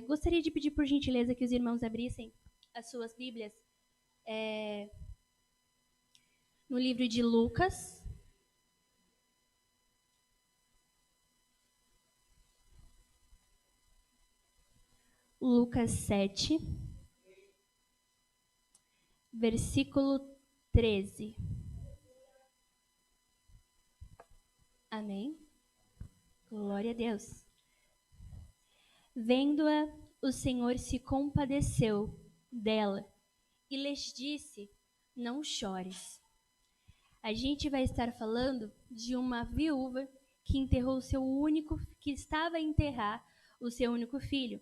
Gostaria de pedir, por gentileza, que os irmãos abrissem as suas Bíblias no livro de Lucas. Lucas 7, versículo 13. Amém? Glória a Deus. Vendo-a, o Senhor se compadeceu dela e lhes disse: não chores. A gente vai estar falando de uma viúva que enterrou que estava a enterrar o seu único filho.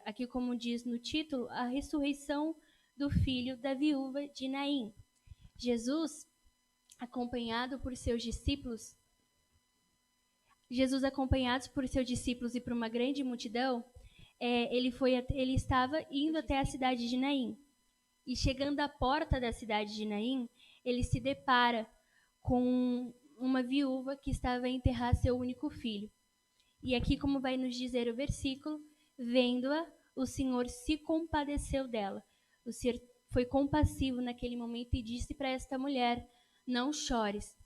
Aqui, como diz no título, a ressurreição do filho da viúva de Naim. Jesus, acompanhado por seus discípulos e por uma grande multidão, ele estava indo até a cidade de Naim. E chegando à porta da cidade de Naim, ele se depara com uma viúva que estava a enterrar seu único filho. E aqui, como vai nos dizer o versículo, vendo-a, o Senhor se compadeceu dela. O Senhor foi compassivo naquele momento e disse para esta mulher: não chores.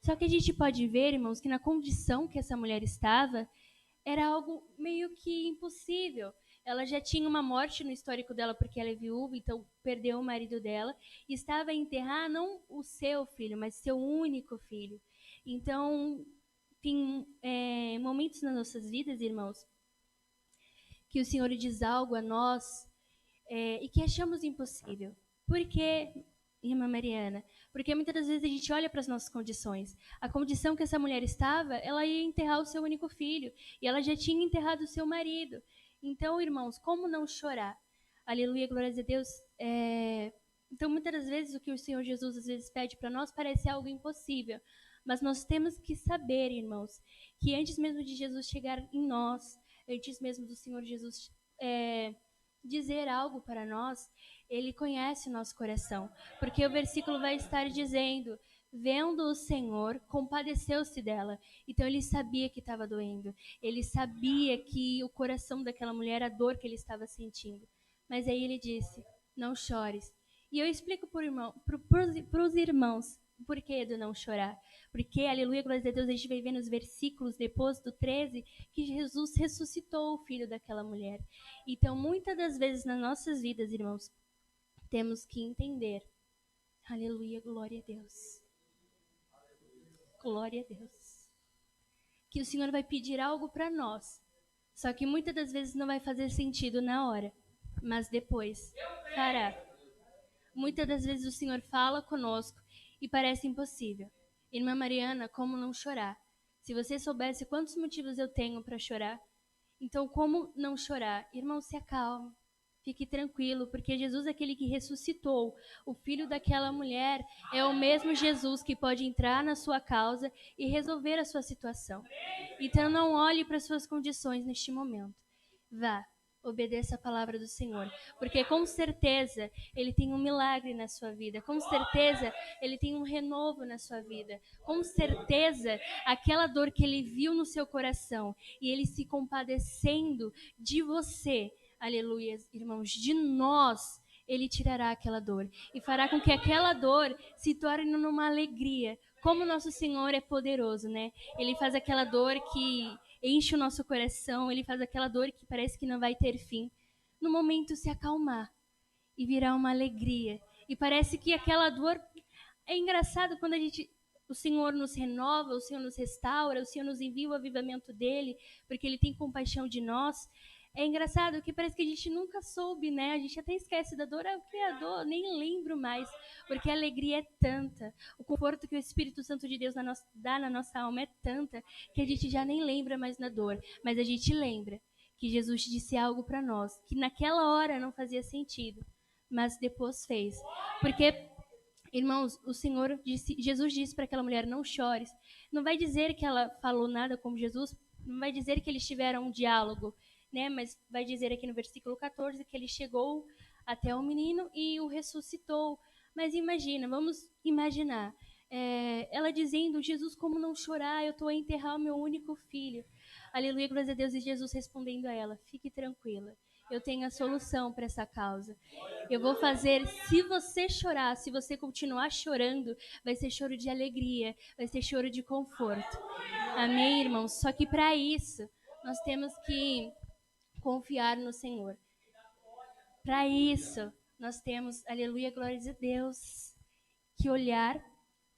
Só que a gente pode ver, irmãos, que na condição que essa mulher estava, era algo meio que impossível. Ela já tinha uma morte no histórico dela porque ela é viúva, então perdeu o marido dela, e estava a enterrar não o seu filho, mas seu único filho. Então, tem momentos nas nossas vidas, irmãos, que o Senhor diz algo a nós e que achamos impossível. Por quê, irmã Mariana? Porque muitas das vezes a gente olha para as nossas condições. A condição que essa mulher estava, ela ia enterrar o seu único filho. E ela já tinha enterrado o seu marido. Então, irmãos, como não chorar? Aleluia, glórias a Deus. Então, muitas das vezes, o que o Senhor Jesus às vezes pede para nós parece algo impossível. Mas nós temos que saber, irmãos, que antes mesmo de Jesus chegar em nós, antes mesmo do Senhor Jesus dizer algo para nós, ele conhece o nosso coração. Porque o versículo vai estar dizendo: vendo o Senhor, compadeceu-se dela. Então ele sabia que estava doendo. Ele sabia que o coração daquela mulher, a dor que ele estava sentindo. Mas aí ele disse: não chores. E eu explico para os irmãos o porquê do não chorar. Porque, aleluia, glória a Deus, a gente vai ver nos versículos depois do 13 que Jesus ressuscitou o filho daquela mulher. Então, muitas das vezes nas nossas vidas, irmãos, temos que entender. Aleluia, glória a Deus. Glória a Deus. Que o Senhor vai pedir algo para nós. Só que muitas das vezes não vai fazer sentido na hora, mas depois fará. Muitas das vezes o Senhor fala conosco e parece impossível. Irmã Mariana, como não chorar? Se você soubesse quantos motivos eu tenho para chorar, então como não chorar? Irmão, se acalme. Fique tranquilo, porque Jesus, aquele que ressuscitou o filho daquela mulher, é o mesmo Jesus que pode entrar na sua causa e resolver a sua situação. Então não olhe para as suas condições neste momento. Vá, obedeça a palavra do Senhor, porque com certeza Ele tem um milagre na sua vida, com certeza Ele tem um renovo na sua vida, com certeza aquela dor que Ele viu no seu coração e Ele se compadecendo de você, aleluia, irmãos, de nós, Ele tirará aquela dor e fará com que aquela dor se torne numa alegria. Como nosso Senhor é poderoso, né? Ele faz aquela dor que enche o nosso coração, ele faz aquela dor que parece que não vai ter fim. No momento se acalmar e virar uma alegria. E parece que aquela dor é engraçado quando o Senhor nos renova, o Senhor nos restaura, o Senhor nos envia o avivamento dele, porque ele tem compaixão de nós. É engraçado que parece que a gente nunca soube, né? A gente até esquece da dor. O que é a dor? Nem lembro mais. Porque a alegria é tanta. O conforto que o Espírito Santo de Deus dá na nossa alma é tanta que a gente já nem lembra mais da dor. Mas a gente lembra que Jesus disse algo para nós, que naquela hora não fazia sentido, mas depois fez. Porque, irmãos, Jesus disse para aquela mulher: não chores. Não vai dizer que ela falou nada como Jesus, não vai dizer que eles tiveram um diálogo, né? Mas vai dizer aqui no versículo 14 que ele chegou até o menino e o ressuscitou. Mas vamos imaginar, ela dizendo: Jesus, como não chorar? Eu estou a enterrar o meu único filho. Aleluia, glória a Deus. E Jesus respondendo a ela: fique tranquila, eu tenho a solução para essa causa. Eu vou fazer, se você chorar, se você continuar chorando, vai ser choro de alegria, vai ser choro de conforto. Amém, irmãos? Só que para isso, nós temos que confiar no Senhor. Para isso, nós temos, aleluia, glória a Deus, que olhar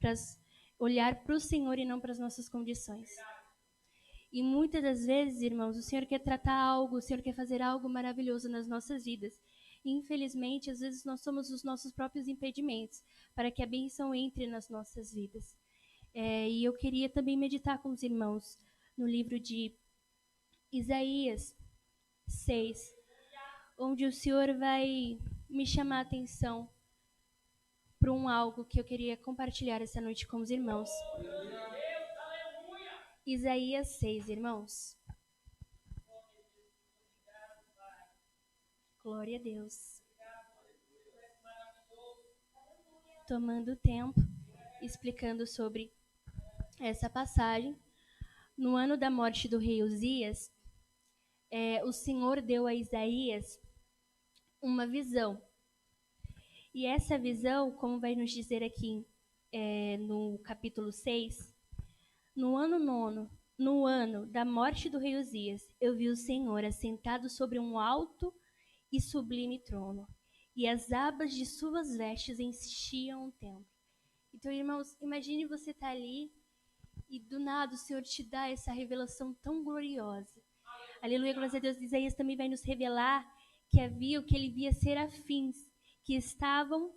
para o Senhor e não para as nossas condições. E muitas das vezes, irmãos, o Senhor quer tratar algo, o Senhor quer fazer algo maravilhoso nas nossas vidas. E, infelizmente, às vezes nós somos os nossos próprios impedimentos para que a bênção entre nas nossas vidas. E eu queria também meditar com os irmãos no livro de Isaías 6, onde o Senhor vai me chamar a atenção para algo que eu queria compartilhar essa noite com os irmãos. Isaías 6, irmãos. Glória a Deus. Tomando tempo, explicando sobre essa passagem. No ano da morte do rei Uzias, o Senhor deu a Isaías uma visão. E essa visão, como vai nos dizer aqui no capítulo 6, no ano 9, no ano da morte do rei Uzias, eu vi o Senhor assentado sobre um alto e sublime trono, e as abas de suas vestes enchiam o templo. Então, irmãos, imagine você estar ali e do nada o Senhor te dá essa revelação tão gloriosa. Aleluia, glória a Deus. Isaías também vai nos revelar que havia o que ele via serafins que estavam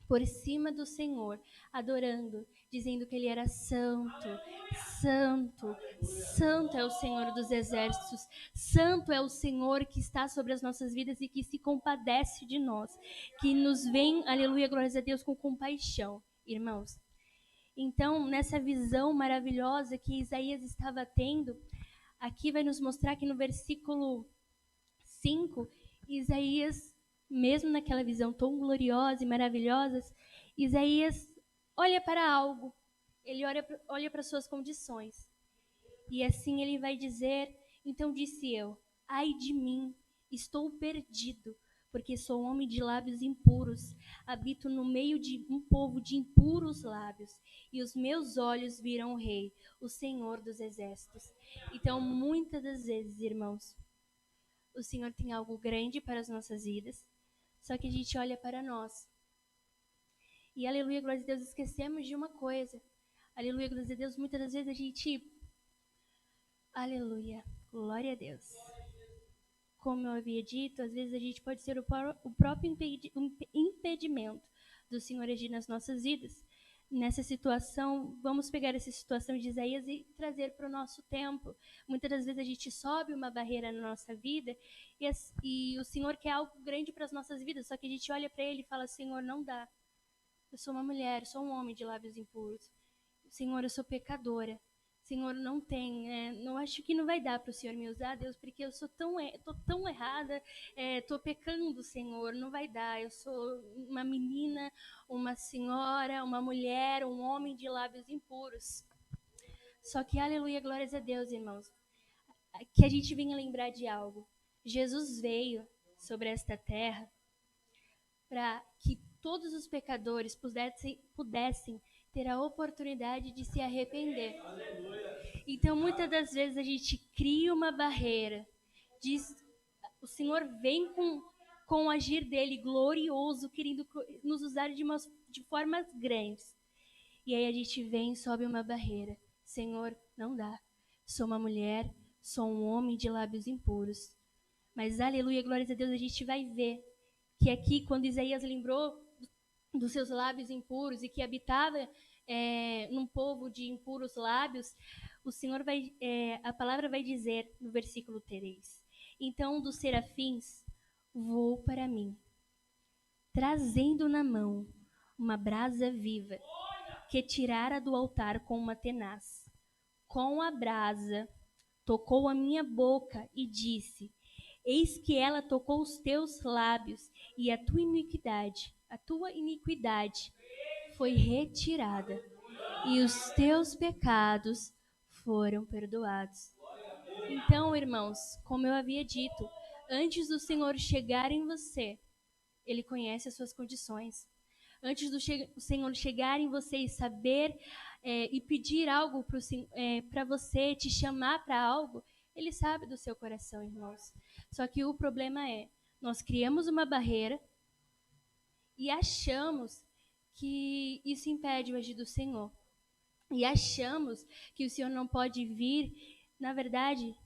por cima do Senhor, adorando, dizendo que ele era santo, santo, santo é o Senhor dos exércitos, santo é o Senhor que está sobre as nossas vidas e que se compadece de nós, que nos vem, aleluia, glórias a Deus, com compaixão, irmãos. Então, nessa visão maravilhosa que Isaías estava tendo, aqui vai nos mostrar que no versículo 5, Isaías, mesmo naquela visão tão gloriosa e maravilhosa, Isaías olha para algo, ele olha para suas condições. E assim ele vai dizer: então disse eu, ai de mim, estou perdido, porque sou homem de lábios impuros, habito no meio de um povo de impuros lábios, e os meus olhos viram o Rei, o Senhor dos exércitos. Então, muitas das vezes, irmãos, o Senhor tem algo grande para as nossas vidas, só que a gente olha para nós. E aleluia, glória a Deus, esquecemos de uma coisa. Aleluia, glória a Deus, muitas das vezes a gente... Aleluia, glória a Deus. Como eu havia dito, às vezes a gente pode ser o próprio impedimento do Senhor agir nas nossas vidas. Nessa situação, vamos pegar essa situação de Isaías e trazer para o nosso tempo. Muitas das vezes a gente sobe uma barreira na nossa vida e o Senhor quer algo grande para as nossas vidas, só que a gente olha para Ele e fala: Senhor, não dá. Eu sou uma mulher, sou um homem de lábios impuros. Senhor, eu sou pecadora. Senhor, não tem, não acho que não vai dar para o Senhor me usar, Deus, porque eu sou tô tão errada, tô pecando, Senhor, não vai dar. Eu sou uma menina, uma senhora, uma mulher, um homem de lábios impuros. Só que, aleluia, glórias a Deus, irmãos, que a gente venha lembrar de algo. Jesus veio sobre esta terra para que todos os pecadores pudessem ter a oportunidade de se arrepender. Então, muitas das vezes a gente cria uma barreira, o Senhor vem com o agir dele glorioso, querendo nos usar de formas grandes. E aí a gente vem e sobe uma barreira. Senhor, não dá. Sou uma mulher, sou um homem de lábios impuros. Mas, aleluia, glória a Deus, a gente vai ver que aqui, quando Isaías lembrou dos seus lábios impuros e que habitava num povo de impuros lábios, o Senhor a palavra vai dizer no versículo 3: então dos serafins voou para mim, trazendo na mão uma brasa viva que tirara do altar com uma tenaz. Com a brasa tocou a minha boca e disse: eis que ela tocou os teus lábios, e a tua iniquidade foi retirada, e os teus pecados foram perdoados. Então, irmãos, como eu havia dito, antes do Senhor chegar em você, Ele conhece as suas condições. Antes do Senhor chegar em você e saber e pedir algo para você, te chamar para algo, Ele sabe do seu coração, irmãos. Só que o problema é, nós criamos uma barreira e achamos que isso impede o agir do Senhor. E achamos que o Senhor não pode vir. Na verdade,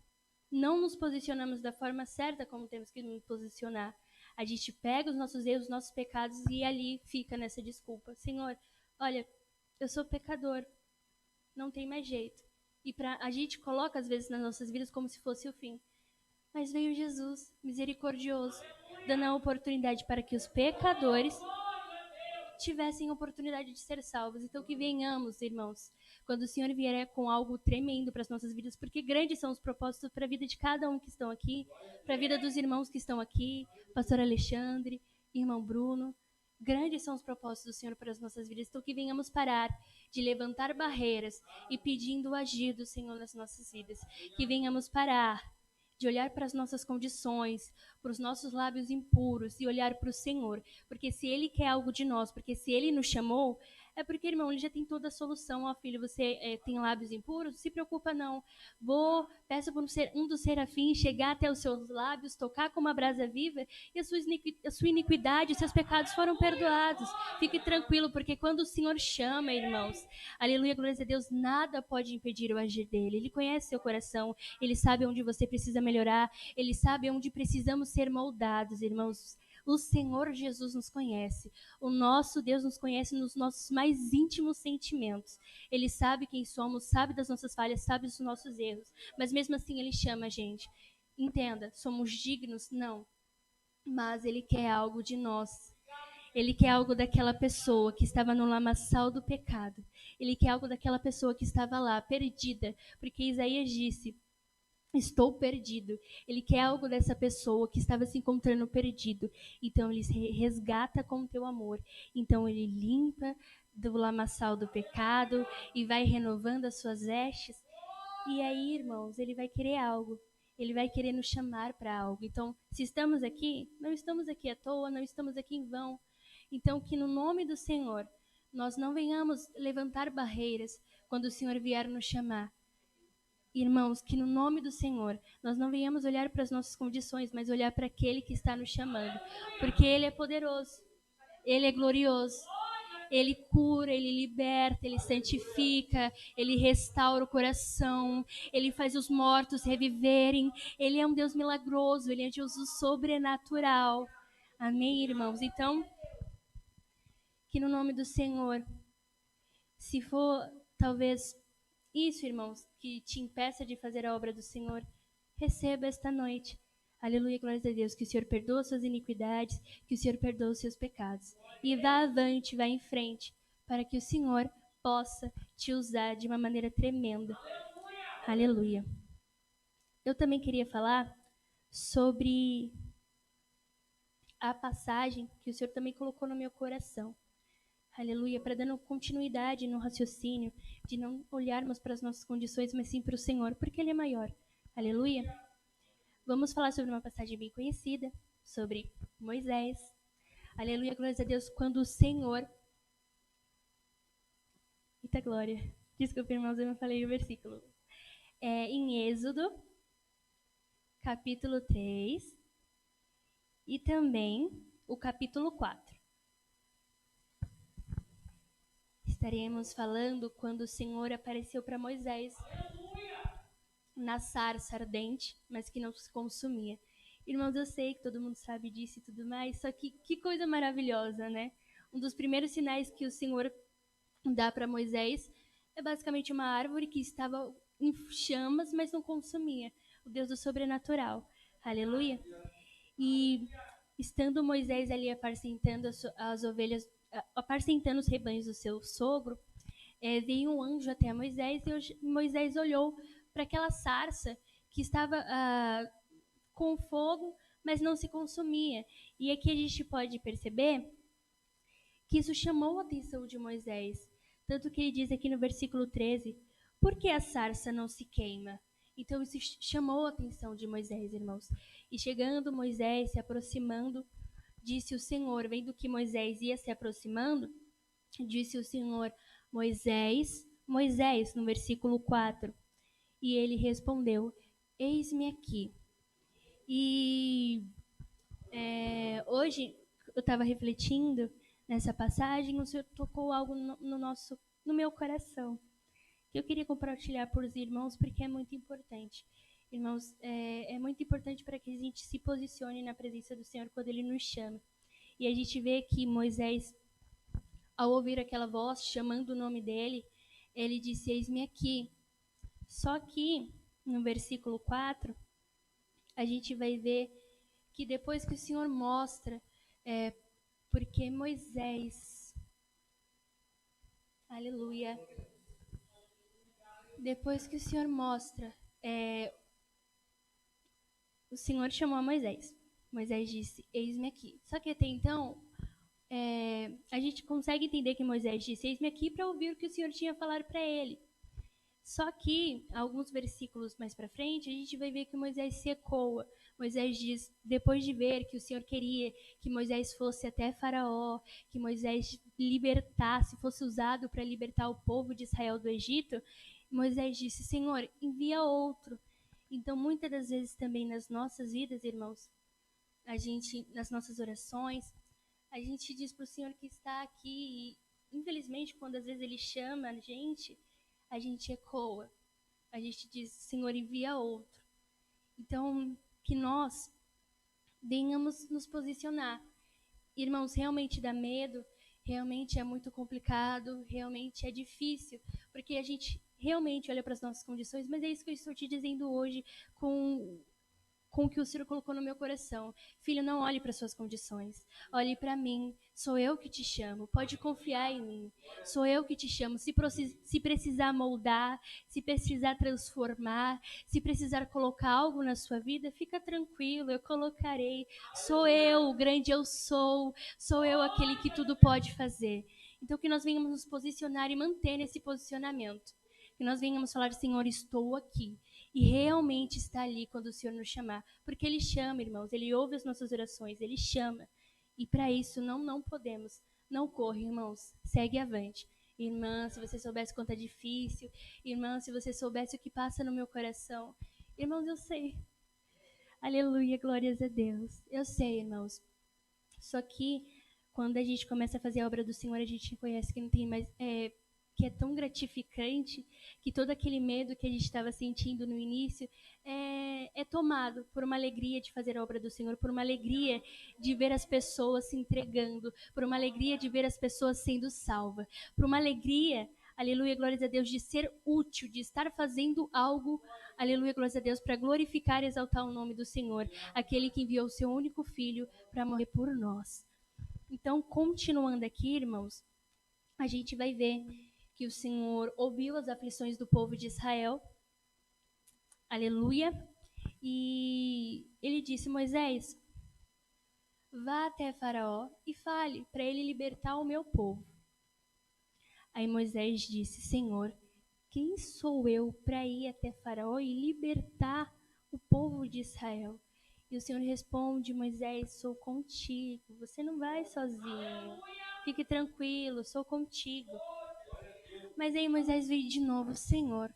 não nos posicionamos da forma certa como temos que nos posicionar. A gente pega os nossos erros, os nossos pecados e ali fica nessa desculpa. Senhor, olha, eu sou pecador, não tem mais jeito. E a gente coloca às vezes nas nossas vidas como se fosse o fim. Mas veio Jesus, misericordioso, dando a oportunidade para que os pecadores tivessem oportunidade de ser salvos. Então que venhamos, irmãos, quando o Senhor vier com algo tremendo para as nossas vidas, porque grandes são os propósitos para a vida de cada um que estão aqui, para a vida dos irmãos que estão aqui, pastor Alexandre, irmão Bruno. Grandes são os propósitos do Senhor para as nossas vidas. Então que venhamos parar de levantar barreiras e pedindo o agir do Senhor nas nossas vidas. Que venhamos parar de olhar para as nossas condições, para os nossos lábios impuros e olhar para o Senhor. Porque se Ele quer algo de nós, porque se Ele nos chamou, é porque, irmão, Ele já tem toda a solução. Ó, filho, você tem lábios impuros? Não se preocupa, não. Peço para um dos serafins chegar até os seus lábios, tocar com uma brasa viva, e a sua iniquidade, os seus pecados foram perdoados. Fique tranquilo, porque quando o Senhor chama, irmãos, aleluia, glória a Deus, nada pode impedir o agir dEle. Ele conhece seu coração, Ele sabe onde você precisa melhorar, Ele sabe onde precisamos ser moldados, irmãos. O Senhor Jesus nos conhece. O nosso Deus nos conhece nos nossos mais íntimos sentimentos. Ele sabe quem somos, sabe das nossas falhas, sabe dos nossos erros. Mas mesmo assim Ele chama a gente. Entenda, somos dignos? Não. Mas Ele quer algo de nós. Ele quer algo daquela pessoa que estava no lamaçal do pecado. Ele quer algo daquela pessoa que estava lá, perdida. Porque Isaías disse: estou perdido. Ele quer algo dessa pessoa que estava se encontrando perdido. Então ele resgata com o teu amor. Então ele limpa do lamaçal do pecado e vai renovando as suas vestes. E aí, irmãos, ele vai querer algo. Ele vai querer nos chamar para algo. Então, se estamos aqui, não estamos aqui à toa, não estamos aqui em vão. Então, que no nome do Senhor, nós não venhamos levantar barreiras quando o Senhor vier nos chamar. Irmãos, que no nome do Senhor, nós não venhamos olhar para as nossas condições, mas olhar para aquele que está nos chamando. Porque Ele é poderoso, Ele é glorioso, Ele cura, Ele liberta, Ele santifica, Ele restaura o coração, Ele faz os mortos reviverem. Ele é um Deus milagroso, Ele é um Deus sobrenatural. Amém, irmãos? Então, que no nome do Senhor, se for talvez isso, irmãos, que te impeça de fazer a obra do Senhor, receba esta noite. Aleluia, glória a Deus, que o Senhor perdoa suas iniquidades, que o Senhor perdoa os seus pecados. E vá avante, vá em frente, para que o Senhor possa te usar de uma maneira tremenda. Aleluia. Eu também queria falar sobre a passagem que o Senhor também colocou no meu coração. Aleluia, para dando continuidade no raciocínio, de não olharmos para as nossas condições, mas sim para o Senhor, porque Ele é maior. Aleluia. Vamos falar sobre uma passagem bem conhecida, sobre Moisés. Aleluia, glória a Deus, quando o Senhor... Eita glória. Desculpa, irmãos, eu não falei o versículo. Em Êxodo, capítulo 3, e também o capítulo 4. Estaremos falando quando o Senhor apareceu para Moisés na sarça ardente, mas que não se consumia. Irmãos, eu sei que todo mundo sabe disso e tudo mais, só que coisa maravilhosa, né? Um dos primeiros sinais que o Senhor dá para Moisés é basicamente uma árvore que estava em chamas, mas não consumia. O Deus do sobrenatural. Aleluia. E estando Moisés ali apacentando as ovelhas, apacentando os rebanhos do seu sogro, veio um anjo até Moisés e Moisés olhou para aquela sarça que estava com fogo, mas não se consumia. E aqui a gente pode perceber que isso chamou a atenção de Moisés. Tanto que ele diz aqui no versículo 13, por que a sarça não se queima? Então isso chamou a atenção de Moisés, irmãos. E chegando Moisés, se aproximando, disse o Senhor, vendo que Moisés ia se aproximando, disse o Senhor, Moisés, Moisés, no versículo 4. E ele respondeu, eis-me aqui. E hoje eu estava refletindo nessa passagem, o Senhor tocou algo no meu coração, que eu queria compartilhar por os irmãos, porque é muito importante. Irmãos, é muito importante para que a gente se posicione na presença do Senhor quando Ele nos chama. E a gente vê que Moisés, ao ouvir aquela voz chamando o nome dele, ele disse, eis-me aqui. Só que, no versículo 4, a gente vai ver que depois que o Senhor mostra, porque Moisés, aleluia, depois que o Senhor mostra, o Senhor chamou a Moisés. Moisés disse, eis-me aqui. Só que até então, a gente consegue entender que Moisés disse, eis-me aqui, para ouvir o que o Senhor tinha a falar para ele. Só que, alguns versículos mais para frente, a gente vai ver que Moisés se ecoa. Moisés diz, depois de ver que o Senhor queria que Moisés fosse até Faraó, que Moisés libertasse, fosse usado para libertar o povo de Israel do Egito, Moisés disse, Senhor, envia outro. Então, muitas das vezes também nas nossas vidas, irmãos, nas nossas orações, a gente diz para o Senhor que está aqui e, infelizmente, quando às vezes Ele chama a gente ecoa. A gente diz, Senhor, envia outro. Então, que nós venhamos nos posicionar. Irmãos, realmente dá medo, realmente é muito complicado, realmente é difícil, porque a gente realmente olha para as nossas condições, mas é isso que eu estou te dizendo hoje com o que o Senhor colocou no meu coração. Filho, não olhe para suas condições. Olhe para mim. Sou eu que te chamo. Pode confiar em mim. Sou eu que te chamo. Se precisar moldar, se precisar transformar, se precisar colocar algo na sua vida, fica tranquilo, eu colocarei. Sou eu, o grande eu sou. Sou eu aquele que tudo pode fazer. Então que nós venhamos nos posicionar e manter esse posicionamento. Que nós venhamos falar, Senhor, estou aqui. E realmente está ali quando o Senhor nos chamar. Porque Ele chama, irmãos. Ele ouve as nossas orações. Ele chama. E para isso não podemos. Não corre, irmãos. Segue avante. Irmã, se você soubesse quanto é difícil. Irmã, se você soubesse o que passa no meu coração. Irmãos, eu sei. Aleluia, glórias a Deus. Eu sei, irmãos. Só que quando a gente começa a fazer a obra do Senhor, a gente reconhece que não tem mais... que é tão gratificante, que todo aquele medo que a gente estava sentindo no início é tomado por uma alegria de fazer a obra do Senhor, por uma alegria de ver as pessoas se entregando, por uma alegria de ver as pessoas sendo salvas, por uma alegria, aleluia, glórias a Deus, de ser útil, de estar fazendo algo, aleluia, glórias a Deus, para glorificar e exaltar o nome do Senhor, aquele que enviou o seu único filho para morrer por nós. Então, continuando aqui, irmãos, a gente vai ver que o Senhor ouviu as aflições do povo de Israel, aleluia, e ele disse, Moisés, vá até Faraó e fale para ele libertar o meu povo. Aí Moisés disse, Senhor, quem sou eu para ir até Faraó e libertar o povo de Israel? E o Senhor responde, Moisés, sou contigo, você não vai sozinho, fique tranquilo, sou contigo. Mas aí Moisés veio de novo, Senhor,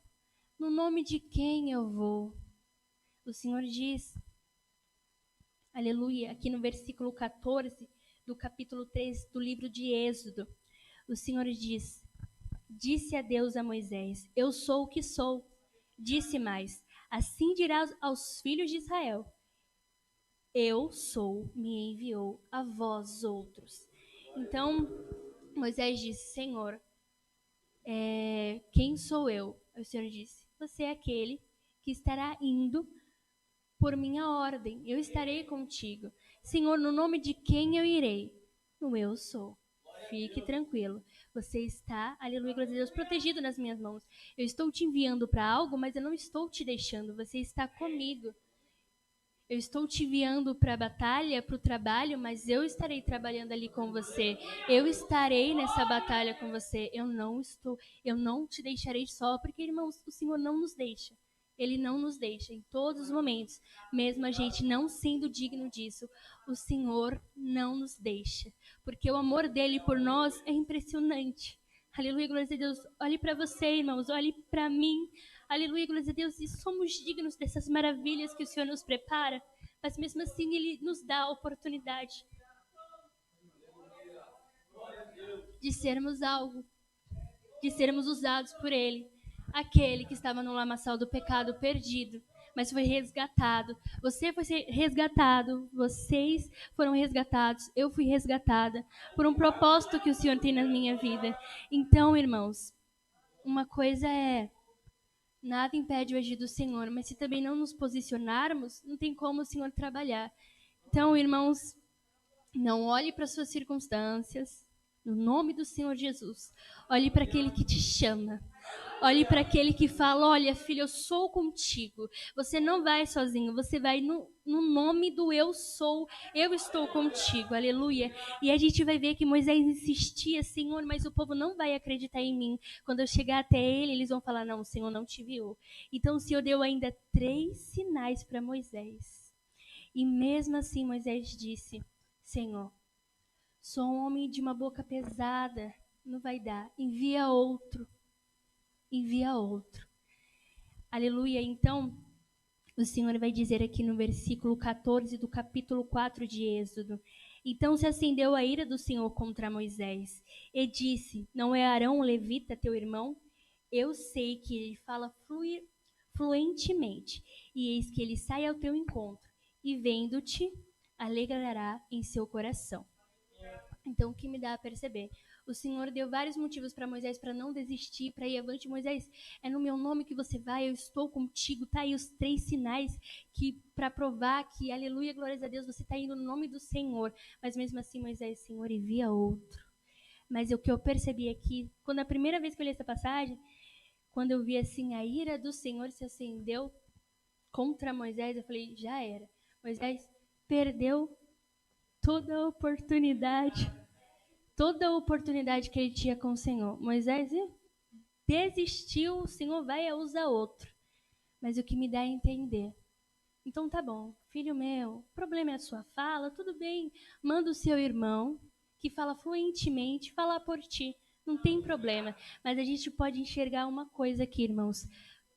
no nome de quem eu vou? O Senhor diz, aleluia, aqui no versículo 14 do capítulo 3 do livro de Êxodo, o Senhor diz, disse a Deus a Moisés, eu sou o que sou. Disse mais, assim dirás aos filhos de Israel, eu sou, me enviou a vós outros. Então, Moisés disse, Senhor, quem sou eu? O Senhor disse, você é aquele que estará indo por minha ordem, eu estarei contigo. Senhor, no nome de quem eu irei? No eu sou. Fique tranquilo. Você está, aleluia, glória a Deus, protegido nas minhas mãos. Eu estou te enviando para algo, mas eu não estou te deixando. Você está comigo. Eu estou te enviando para a batalha, para o trabalho, mas eu estarei trabalhando ali com você. Eu estarei nessa batalha com você. Eu não te deixarei só, porque, irmãos, o Senhor não nos deixa. Ele não nos deixa em todos os momentos, mesmo a gente não sendo digno disso. O Senhor não nos deixa, porque o amor dele por nós é impressionante. Aleluia, glória a Deus. Olhe para você, irmãos, olhe para mim. Aleluia, glória a Deus. E somos dignos dessas maravilhas que o Senhor nos prepara, mas mesmo assim ele nos dá a oportunidade de sermos algo, de sermos usados por Ele. Aquele que estava no lamaçal do pecado perdido, mas foi resgatado. Você foi resgatado, vocês foram resgatados, eu fui resgatada por um propósito que o Senhor tem na minha vida. Então, irmãos, uma coisa é, nada impede o agir do Senhor, mas se também não nos posicionarmos, não tem como o Senhor trabalhar. Então, irmãos, não olhe para suas circunstâncias, no nome do Senhor Jesus. Olhe para aquele que te chama. Olhe para aquele que fala: olha, filho, eu sou contigo. Você não vai sozinho, você vai no nome do eu sou. Eu estou contigo, aleluia. E a gente vai ver que Moisés insistia: Senhor, mas o povo não vai acreditar em mim. Quando eu chegar até ele, eles vão falar: não, o Senhor não te viu. Então o Senhor deu ainda 3 sinais para Moisés. E mesmo assim, Moisés disse: Senhor, sou um homem de uma boca pesada, não vai dar. Envia outro. Envia outro. Aleluia. Então, o Senhor vai dizer aqui no versículo 14 do capítulo 4 de Êxodo: então se acendeu a ira do Senhor contra Moisés e disse: não é Arão o levita teu irmão? Eu sei que ele fala fluentemente, e eis que ele sai ao teu encontro, e vendo-te, alegrará em seu coração. Então, o que me dá a perceber? O Senhor deu vários motivos para Moisés para não desistir, para ir avante. Moisés, é no meu nome que você vai, eu estou contigo. Tá aí os 3 sinais que para provar que, aleluia, glórias a Deus, você está indo no nome do Senhor. Mas mesmo assim, Moisés, Senhor, envia outro. Mas o que eu percebi aqui, quando a primeira vez que eu li essa passagem, quando eu vi assim, a ira do Senhor se acendeu contra Moisés, eu falei, já era. Moisés perdeu toda a oportunidade que ele tinha com o Senhor. Moisés desistiu, o Senhor vai e usa outro. Mas o que me dá a entender, então tá bom, filho meu, o problema é a sua fala, tudo bem, manda o seu irmão, que fala fluentemente, falar por ti, não tem problema. Mas a gente pode enxergar uma coisa aqui, irmãos,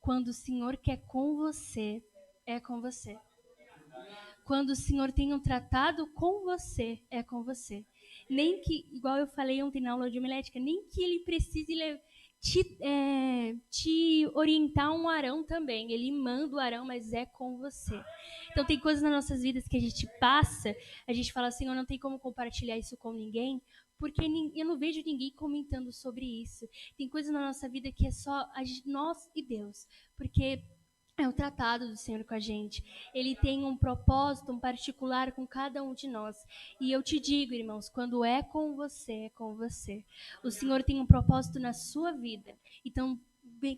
quando o Senhor quer com você, é com você. Quando o Senhor tem um tratado com você, é com você. Nem que, igual eu falei ontem na aula de homilética, nem que ele precise te orientar um Arão também. Ele manda o Arão, mas é com você. Então tem coisas nas nossas vidas que a gente passa, a gente fala assim, eu não tenho como compartilhar isso com ninguém, porque eu não vejo ninguém comentando sobre isso. Tem coisas na nossa vida que é só nós e Deus. Porque é o tratado do Senhor com a gente. Ele tem um propósito, um particular com cada um de nós. E eu te digo, irmãos, quando é com você, é com você. O Senhor tem um propósito na sua vida. Então,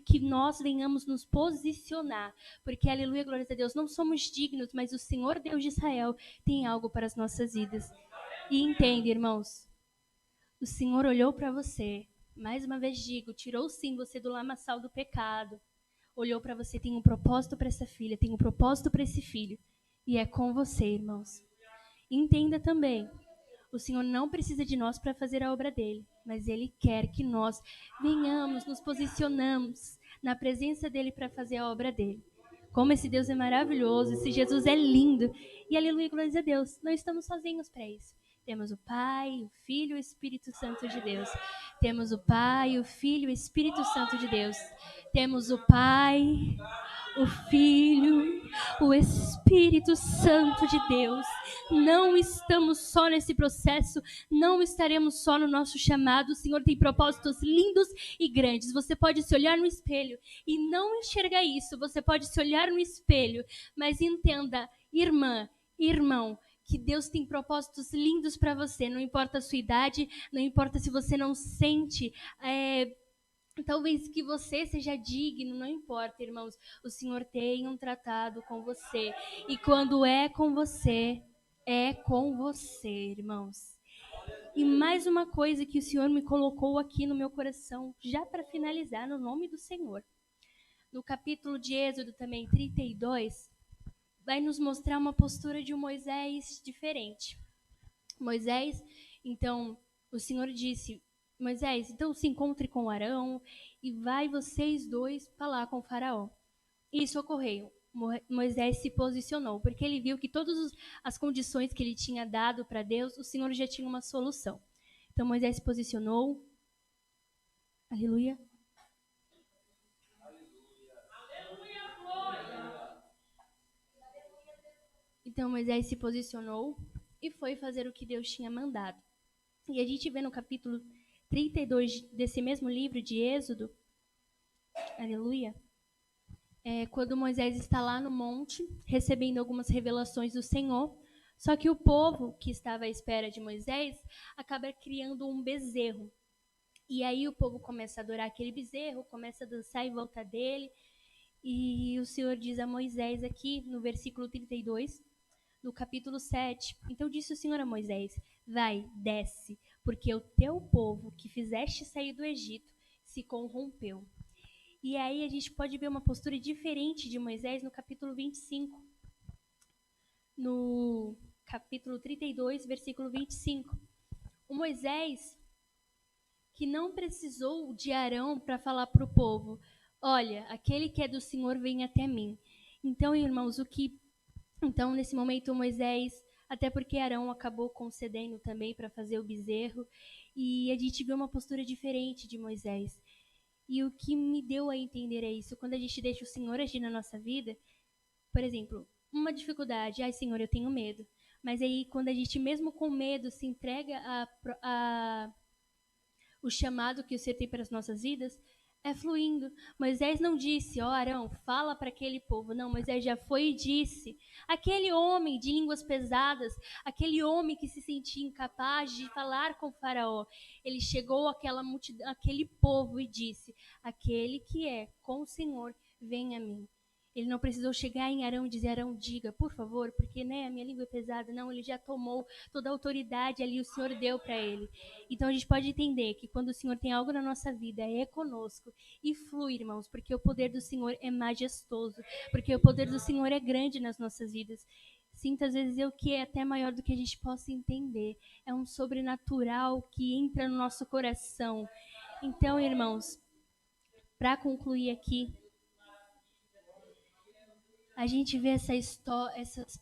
que nós venhamos nos posicionar. Porque, aleluia, glória a Deus, não somos dignos, mas o Senhor Deus de Israel tem algo para as nossas vidas. E entende, irmãos, o Senhor olhou para você. Mais uma vez digo, tirou sim você do lamaçal do pecado. Olhou para você, tem um propósito para essa filha, tem um propósito para esse filho. E é com você, irmãos. Entenda também, o Senhor não precisa de nós para fazer a obra dele, mas ele quer que nós venhamos, nos posicionamos na presença dele para fazer a obra dele. Como esse Deus é maravilhoso, esse Jesus é lindo. E aleluia, glória a Deus. Não estamos sozinhos para isso. Temos o Pai, o Filho e o Espírito Santo de Deus. Temos o Pai, o Filho e o Espírito Santo de Deus. Temos o Pai, o Filho, o Espírito Santo de Deus. Não estamos só nesse processo, não estaremos só no nosso chamado. O Senhor tem propósitos lindos e grandes. Você pode se olhar no espelho e não enxergar isso. Você pode se olhar no espelho, mas entenda, irmã, irmão, que Deus tem propósitos lindos para você. Não importa a sua idade, não importa se você não sente... talvez que você seja digno, não importa, irmãos. O Senhor tem um tratado com você. E quando é com você, irmãos. E mais uma coisa que o Senhor me colocou aqui no meu coração, já para finalizar, no nome do Senhor. no capítulo de Êxodo também, 32, vai nos mostrar uma postura de um Moisés diferente. Moisés, então, o Senhor disse, Moisés, então se encontre com Arão e vai vocês dois falar com o faraó. Isso ocorreu. Moisés se posicionou, porque ele viu que todas as condições que ele tinha dado para Deus, o Senhor já tinha uma solução. Então Moisés se posicionou. Aleluia. Então Moisés se posicionou e foi fazer o que Deus tinha mandado. E a gente vê no capítulo 32 desse mesmo livro de Êxodo, aleluia, quando Moisés está lá no monte, recebendo algumas revelações do Senhor, só que o povo que estava à espera de Moisés acaba criando um bezerro. E aí o povo começa a adorar aquele bezerro, começa a dançar em volta dele. E o Senhor diz a Moisés aqui, no versículo 32, no capítulo 7. Então disse o Senhor a Moisés, vai, desce, porque o teu povo que fizeste sair do Egito se corrompeu. E aí a gente pode ver uma postura diferente de Moisés no capítulo 25. No capítulo 32, versículo 25. O Moisés, que não precisou de Arão para falar para o povo, olha, aquele que é do Senhor vem até mim. Então, irmãos, Então, nesse momento, Moisés, até porque Arão acabou concedendo também para fazer o bezerro, e a gente viu uma postura diferente de Moisés. E o que me deu a entender é isso. Quando a gente deixa o Senhor agir na nossa vida, por exemplo, uma dificuldade, ai Senhor, eu tenho medo. Mas aí, quando a gente, mesmo com medo, se entrega o chamado que o Senhor tem para as nossas vidas, é fluindo. Moisés não disse, ó Arão, fala para aquele povo. Não, Moisés já foi e disse. Aquele homem de línguas pesadas, aquele homem que se sentia incapaz de falar com o faraó, ele chegou àquela multidão, àquele povo e disse, aquele que é com o Senhor, vem a mim. Ele não precisou chegar em Arão e dizer, Arão, diga, por favor, porque a minha língua é pesada. Não, ele já tomou toda a autoridade ali, o Senhor deu para ele. Então a gente pode entender que quando o Senhor tem algo na nossa vida, é conosco e flui, irmãos, porque o poder do Senhor é majestoso, porque o poder do Senhor é grande nas nossas vidas. Sinto às vezes o que é até maior do que a gente possa entender. É um sobrenatural que entra no nosso coração. Então, irmãos, para concluir aqui, a gente vê essas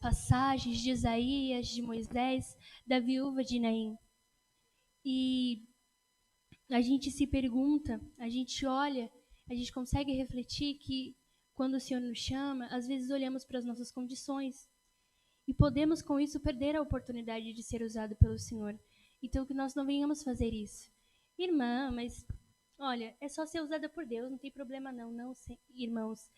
passagens de Isaías, de Moisés, da viúva de Naim. E a gente se pergunta, a gente olha, a gente consegue refletir que quando o Senhor nos chama, às vezes olhamos para as nossas condições e podemos com isso perder a oportunidade de ser usado pelo Senhor. Então que nós não venhamos fazer isso. Irmã, mas olha, é só ser usada por Deus, não tem problema não, irmãos.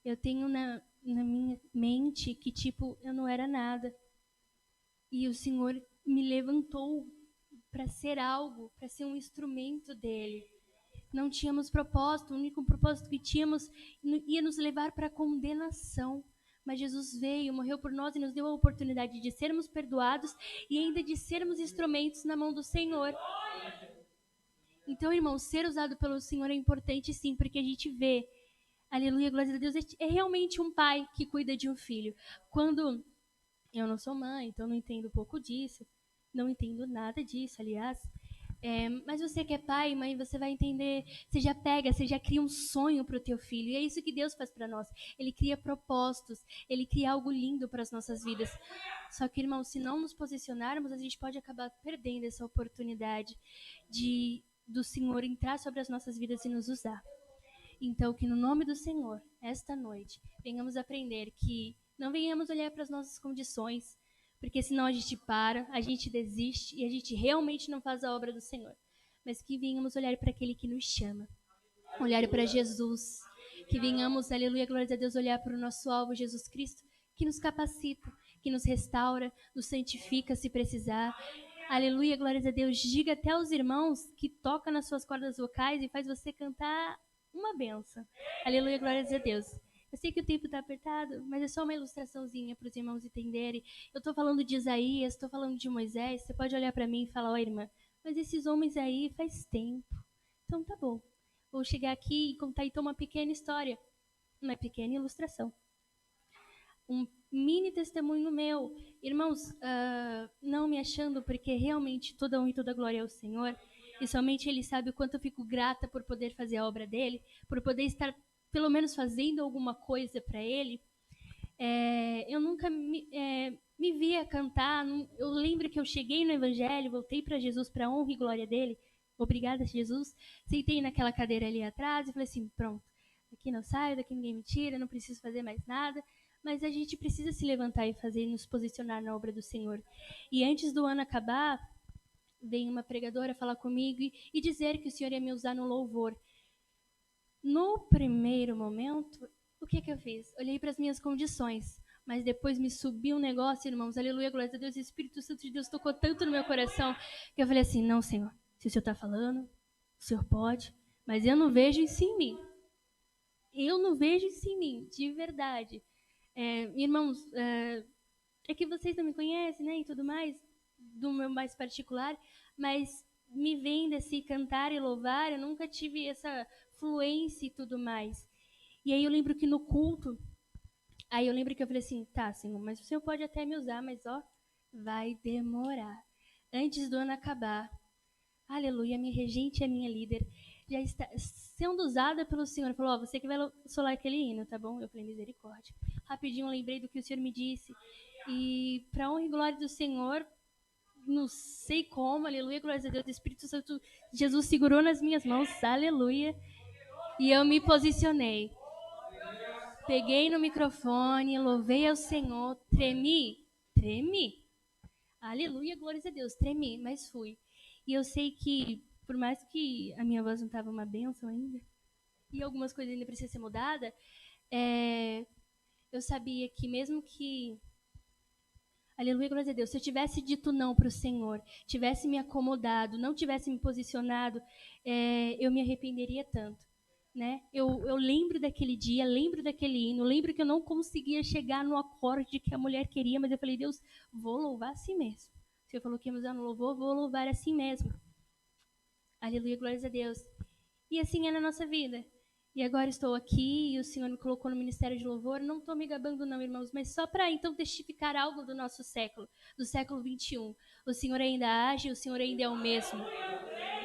Eu tenho na minha mente que tipo, eu não era nada. E o Senhor me levantou para ser algo, para ser um instrumento dele. Não tínhamos propósito, o único propósito que tínhamos ia nos levar para a condenação. Mas Jesus veio, morreu por nós e nos deu a oportunidade de sermos perdoados e ainda de sermos instrumentos na mão do Senhor. Então, irmãos, ser usado pelo Senhor é importante sim, porque a gente vê, aleluia, glória a Deus, é realmente um pai que cuida de um filho. Quando eu não sou mãe, então não entendo um pouco disso, não entendo nada disso, aliás. Mas você que é pai e mãe, você vai entender, você já cria um sonho para o teu filho. E é isso que Deus faz para nós. Ele cria propósitos, ele cria algo lindo para as nossas vidas. Só que, irmãos, se não nos posicionarmos, a gente pode acabar perdendo essa oportunidade do Senhor entrar sobre as nossas vidas e nos usar. Então, que no nome do Senhor, esta noite, venhamos aprender que não venhamos olhar para as nossas condições, porque senão a gente para, a gente desiste e a gente realmente não faz a obra do Senhor. Mas que venhamos olhar para aquele que nos chama, olhar para Jesus, que venhamos, aleluia, glória a Deus, olhar para o nosso alvo, Jesus Cristo, que nos capacita, que nos restaura, nos santifica se precisar. Aleluia, glória a Deus. Diga até aos irmãos que toca nas suas cordas vocais e faz você cantar uma benção. Aleluia, glória a Deus. Eu sei que o tempo está apertado, mas é só uma ilustraçãozinha para os irmãos entenderem. Eu estou falando de Isaías, estou falando de Moisés. Você pode olhar para mim e falar, ó irmã, mas esses homens aí faz tempo. Então tá bom. Vou chegar aqui e contar então uma pequena história uma pequena ilustração. Um mini testemunho meu. Irmãos, não me achando, porque realmente toda honra e toda glória é ao Senhor, e somente Ele sabe o quanto eu fico grata por poder fazer a obra dEle, por poder estar, pelo menos, fazendo alguma coisa para Ele. Eu nunca me via cantar. Eu lembro que eu cheguei no Evangelho, voltei para Jesus, para a honra e glória dEle. Obrigada, Jesus. Sentei naquela cadeira ali atrás e falei assim, pronto, daqui não saio, daqui ninguém me tira, não preciso fazer mais nada. Mas a gente precisa se levantar e fazer, nos posicionar na obra do Senhor. E antes do ano acabar, veio uma pregadora falar comigo e dizer que o Senhor ia me usar no louvor. No primeiro momento, o que eu fiz? Olhei para as minhas condições, mas depois me subiu um negócio, irmãos, aleluia, glória a Deus, o Espírito Santo de Deus tocou tanto no meu coração, que eu falei assim, não, Senhor, se o Senhor está falando, o Senhor pode, mas eu não vejo isso em mim. Eu não vejo isso em mim, de verdade. Irmãos, é que vocês não me conhecem, né, e tudo mais, do meu mais particular, mas me vendo assim cantar e louvar, eu nunca tive essa fluência e tudo mais. E aí eu lembro que no culto, aí eu lembro que eu falei assim, tá, Senhor, mas o Senhor pode até me usar, mas ó, vai demorar. Antes do ano acabar, aleluia, minha regente e a minha líder já está sendo usada pelo Senhor. Ele falou, ó, você que vai solar aquele hino, tá bom? Eu falei, misericórdia. Rapidinho eu lembrei do que o Senhor me disse. E para honra e glória do Senhor, não sei como, aleluia, glória a Deus, o Espírito Santo, Jesus segurou nas minhas mãos, aleluia, e eu me posicionei. Peguei no microfone, louvei ao Senhor, tremi, aleluia, glória a Deus, tremi, mas fui. E eu sei que, por mais que a minha voz não estava uma bênção ainda, e algumas coisas ainda precisam ser mudadas, eu sabia que mesmo que, aleluia, glória a Deus, se eu tivesse dito não para o Senhor, tivesse me acomodado, não tivesse me posicionado, eu me arrependeria tanto. Né? Eu lembro daquele dia, lembro daquele hino, lembro que eu não conseguia chegar no acorde que a mulher queria, mas eu falei, Deus, vou louvar assim mesmo. O Senhor falou que ia me usar no louvor, vou louvar assim mesmo. Aleluia, glórias a Deus. E assim é na nossa vida. E agora estou aqui e o Senhor me colocou no Ministério de Louvor. Não estou me gabando não, irmãos, mas só para então testificar algo do nosso século, do século 21. O Senhor ainda age, o Senhor ainda é o mesmo.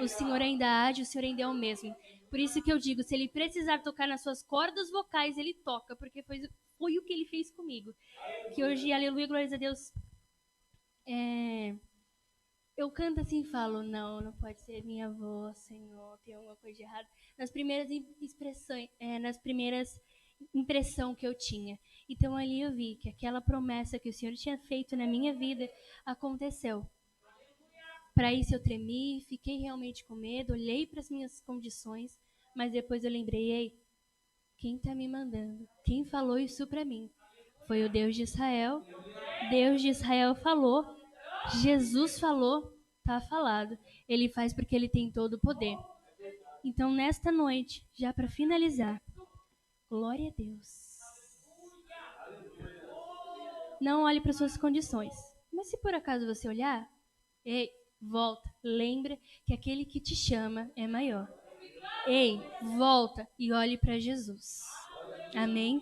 O Senhor ainda age, o Senhor ainda é o mesmo. Por isso que eu digo, se Ele precisar tocar nas suas cordas vocais, Ele toca, porque foi o que Ele fez comigo. Que hoje, aleluia, glórias a Deus, eu canto assim e falo, não pode ser minha voz, Senhor, tem alguma coisa de errado. Nas primeiras expressões, nas primeiras impressão que eu tinha. Então ali eu vi que aquela promessa que o Senhor tinha feito na minha vida aconteceu. Para isso eu tremi, fiquei realmente com medo, olhei para as minhas condições, mas depois eu lembrei, ei, quem está me mandando? Quem falou isso para mim? Foi o Deus de Israel. Deus de Israel falou, Jesus falou, tá falado. Ele faz porque ele tem todo o poder. Então nesta noite, já para finalizar, glória a Deus. Não olhe para suas condições. Mas se por acaso você olhar, ei, volta, lembra que aquele que te chama é maior. Ei, volta e olhe para Jesus. Amém?